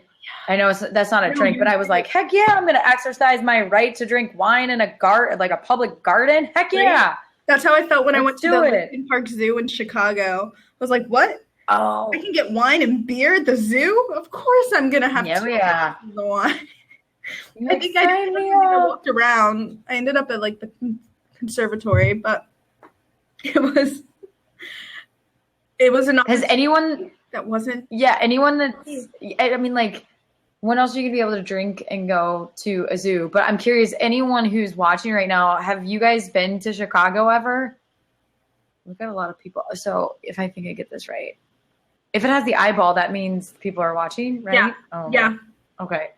I know that's not a drink, but I was like, heck yeah, I'm going to exercise my right to drink wine in a garden, like a public garden. Heck yeah. Right? That's how I felt when I went to the it. Lincoln Park Zoo in Chicago. I was like, what? Oh. I can get wine and beer at the zoo? Of course I'm going to have to the wine. I think I walked around. I ended up at like the conservatory, but it was an Has anyone that wasn't anyone that's I mean, like, when else are you gonna be able to drink and go to a zoo? But I'm curious, anyone who's watching right now, have you guys been to Chicago ever? We've got a lot of people. So if I think I get this right, if it has the eyeball, that means people are watching, right? Yeah. Oh, yeah. Okay.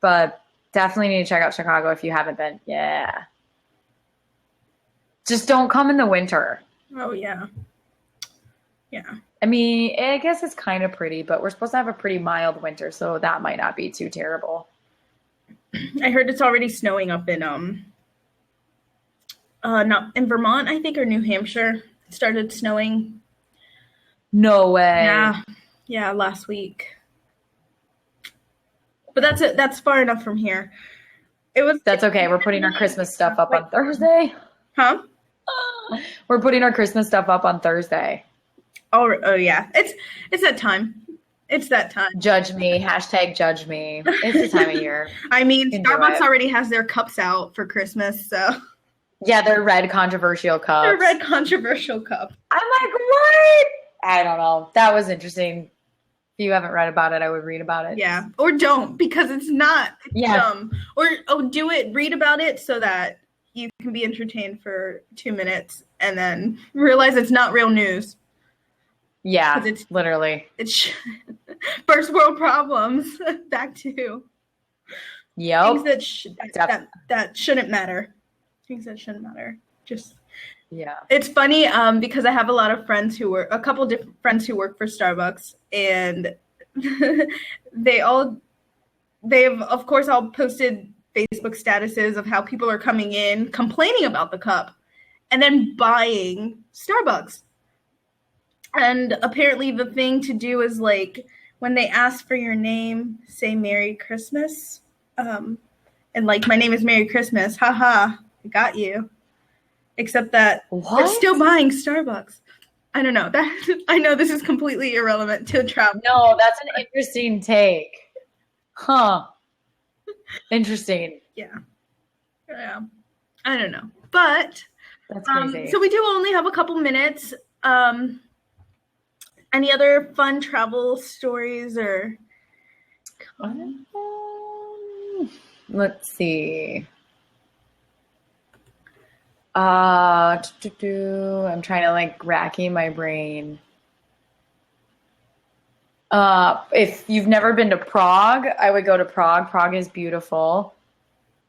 But definitely need to check out Chicago if you haven't been. Yeah. Just don't come in the winter. Oh, yeah. Yeah. I mean, I guess it's kind of pretty, but we're supposed to have a pretty mild winter, so that might not be too terrible. I heard it's already snowing up in not in Vermont, I think, or New Hampshire. It started snowing. No way. Yeah, last week. But that's it. That's far enough from here. That's okay. We're putting our Christmas stuff up on Thursday. Huh? We're putting our Christmas stuff up on Thursday. Oh yeah. It's that time. It's that time. Judge me. Hashtag judge me. It's the time of year. I mean, Starbucks already has their cups out for Christmas, so. Yeah, they're red controversial cups. They're red controversial cup. I'm like, what? I don't know. That was interesting. If you haven't read about it, I would read about it. Yeah. Or don't, because it's not dumb. Or do it, read about it so that you can be entertained for 2 minutes and then realize it's not real news. Yeah, literally. It's first world problems. Back to things that shouldn't matter. Things that shouldn't matter. Just It's funny because I have a couple different friends who work for Starbucks, and they've of course all posted Facebook statuses of how people are coming in complaining about the cup and then buying Starbucks. And apparently the thing to do is, like, when they ask for your name, say Merry Christmas. And like, my name is Merry Christmas. Haha, I got you. Except that they're still buying Starbucks. I don't know. I know this is completely irrelevant to travel. No, that's an interesting take. Huh. Interesting. Yeah. I don't know. But that's crazy. So we do only have a couple minutes. Any other fun travel stories or? Let's see. I'm trying to, like, racking my brain. If you've never been to Prague, I would go to Prague. Prague is beautiful.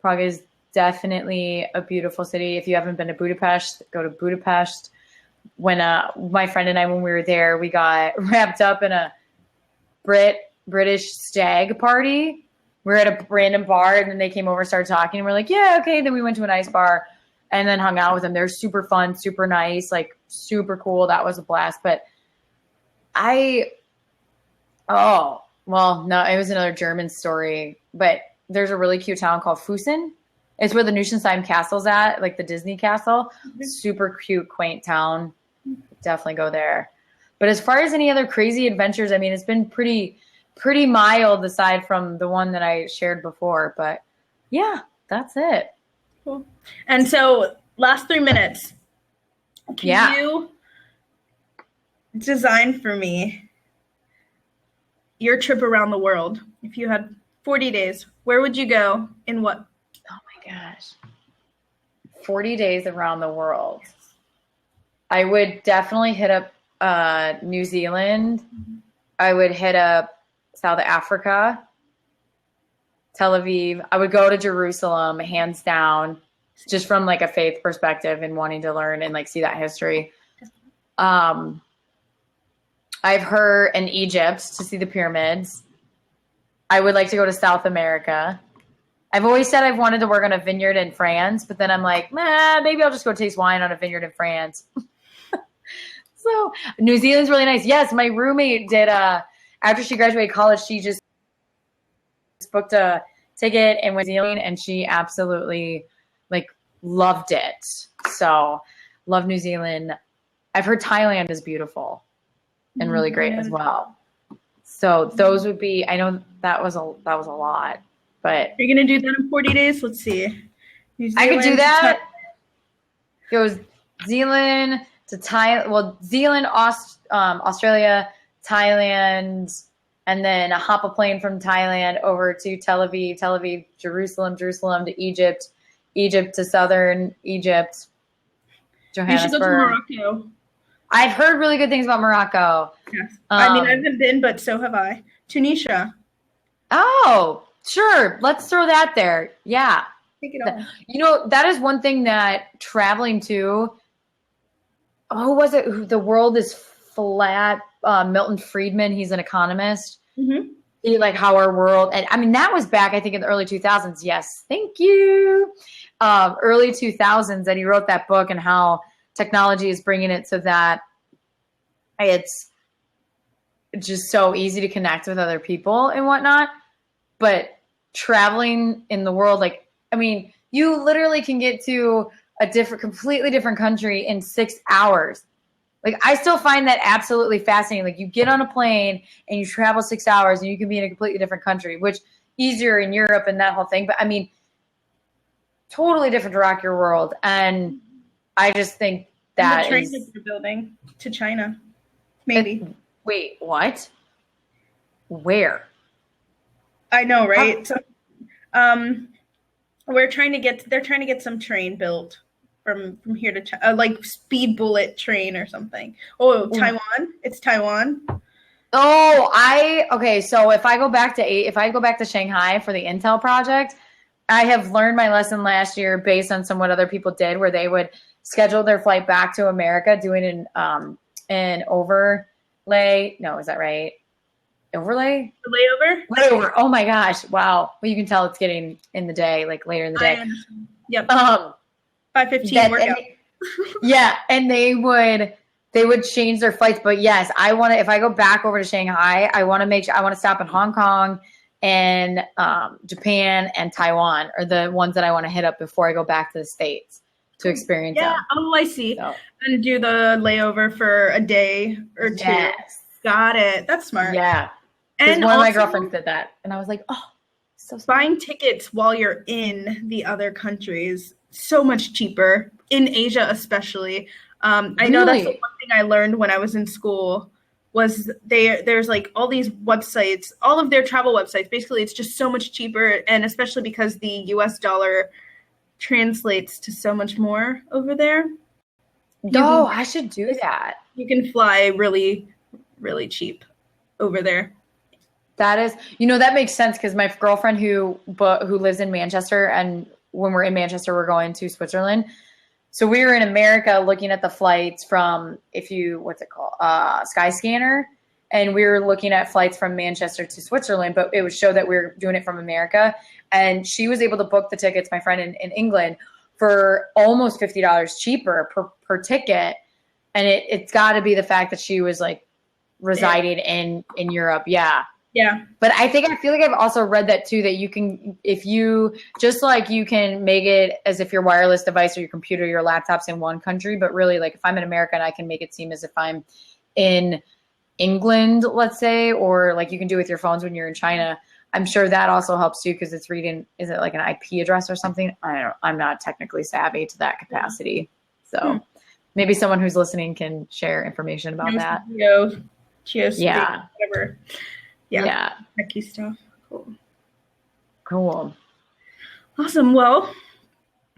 Prague is definitely a beautiful city. If you haven't been to Budapest, go to Budapest. When my friend and I, when we were there, we got wrapped up in a British stag party. We were at a random bar, and then they came over and started talking. And we're like, yeah, okay. Then we went to a nice bar and then hung out with them. They're super fun, super nice, like super cool. That was a blast. But it was another German story. But there's a really cute town called Fussen. It's where the Neuschwanstein Castle's at, like the Disney castle. Mm-hmm. Super cute, quaint town. Definitely go there. But as far as any other crazy adventures, I mean, it's been pretty mild aside from the one that I shared before. But yeah, that's it. Cool. And so last 3 minutes. Can you design for me your trip around the world? If you had 40 days, where would you go and what? Oh my gosh. 40 days around the world. I would definitely hit up New Zealand. Mm-hmm. I would hit up South Africa, Tel Aviv. I would go to Jerusalem, hands down, just from, like, a faith perspective and wanting to learn and, like, see that history. I've heard in Egypt to see the pyramids. I would like to go to South America. I've always said I've wanted to work on a vineyard in France, but then I'm like, maybe I'll just go taste wine on a vineyard in France. So New Zealand's really nice. Yes, my roommate did, after she graduated college, she just booked a ticket and went to New Zealand, and she absolutely like loved it. So love New Zealand. I've heard Thailand is beautiful and really great as well. So those would be, I know that was a lot, but you're going to do that in 40 days. Let's see. New Zealand, I could do that. Goes Zealand to Thailand. Well, Zealand, Australia, Thailand, and then hop a plane from Thailand over to Tel Aviv, Jerusalem to Egypt to southern Egypt, Johannesburg. You should go to Morocco. I've heard really good things about Morocco. Yes. I mean, I haven't been, but so have I. Tunisia. Oh, sure. Let's throw that there. Yeah. Take it on. You know, that is one thing that traveling to, who was it? The World is Flat. Milton Friedman, he's an economist. Mm-hmm. He like how our world, and I mean, that was back, I think, in the early 2000s. Yes. Thank you. Early 2000s that he wrote that book, and how technology is bringing it so that it's just so easy to connect with other people and whatnot. But traveling in the world, like, I mean, you literally can get to a completely different country in 6 hours. Like, I still find that absolutely fascinating. Like, you get on a plane and you travel 6 hours and you can be in a completely different country, which easier in Europe and that whole thing. But I mean, totally different to rock your world. And I just think that the train that you're building to China, maybe. Wait, what? Where? I know, right? So, they're trying to get some train built from here to China, like speed bullet train or something. Oh, Taiwan. It's Taiwan. Oh, okay. So if I go back to Shanghai for the Intel project, I have learned my lesson last year based on what other people did, where they would schedule their flight back to America, doing an overlay. No, is that right? Overlay? Layover. Oh my gosh. Wow. Well, you can tell it's getting in the day, like later in the day. Yep. 5:15 workout. Yeah. And they would change their flights. But yes, if I go back over to Shanghai, I want to stop in Hong Kong and Japan and Taiwan are the ones that I want to hit up before I go back to the States to experience them. Oh, I see. So. And do the layover for a day or two. Yes. Got it. That's smart. Yeah. And one of my girlfriends did that. And I was like, oh, so smart. Buying tickets while you're in the other countries, so much cheaper. In Asia especially. I know that's the one thing I learned when I was in school was there's like all these websites, all of their travel websites. Basically, it's just so much cheaper. And especially because the US dollar translates to so much more over there. I should do that. You can fly really, really cheap over there. That is, that makes sense because my girlfriend who lives in Manchester, and when we're in Manchester, we're going to Switzerland. So we were in America looking at the flights from, Skyscanner, and we were looking at flights from Manchester to Switzerland, but it would show that we were doing it from America. And she was able to book the tickets, my friend in England, for almost $50 cheaper per ticket. And it's got to be the fact that she was like residing in Europe. Yeah. Yeah. But I feel like I've also read that too, that you can, you can make it as if your wireless device or your computer, your laptop's in one country, but really like if I'm in America and I can make it seem as if I'm in England, let's say, or like you can do with your phones when you're in China. I'm sure that also helps too, because it's reading, is it like an IP address or something? I don't know. I'm not technically savvy to that capacity. So maybe someone who's listening can share information about that. Geospace, whatever. Yeah. Techie stuff. Cool. Awesome. Well,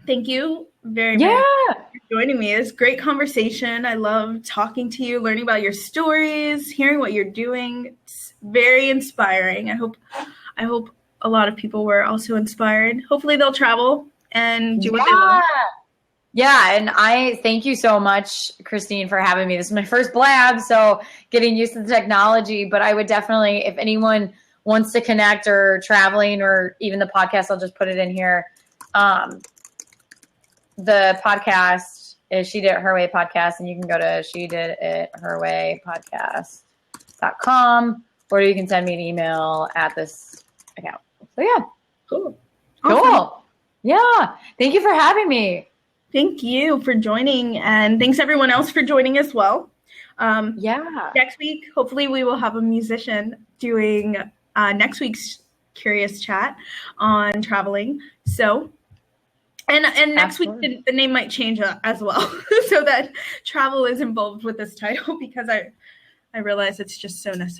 thank you very much for joining me. It's a great conversation. I love talking to you, learning about your stories, hearing what you're doing. It's very inspiring. I hope a lot of people were also inspired. Hopefully they'll travel and do what they love. Yeah, and I thank you so much, Christine, for having me. This is my first blab, so getting used to the technology. But I would definitely, if anyone wants to connect or traveling or even the podcast, I'll just put it in here. The podcast is She Did It Her Way podcast, and you can go to shediditherwaypodcast.com, or you can send me an email at this account. So yeah. Cool. Cool. Awesome. Yeah. Thank you for having me. Thank you for joining, and thanks everyone else for joining as well. Next week, hopefully we will have a musician doing next week's Curious Chat on traveling. So, and next week the name might change as well, so that travel is involved with this title, because I realize it's just so necessary.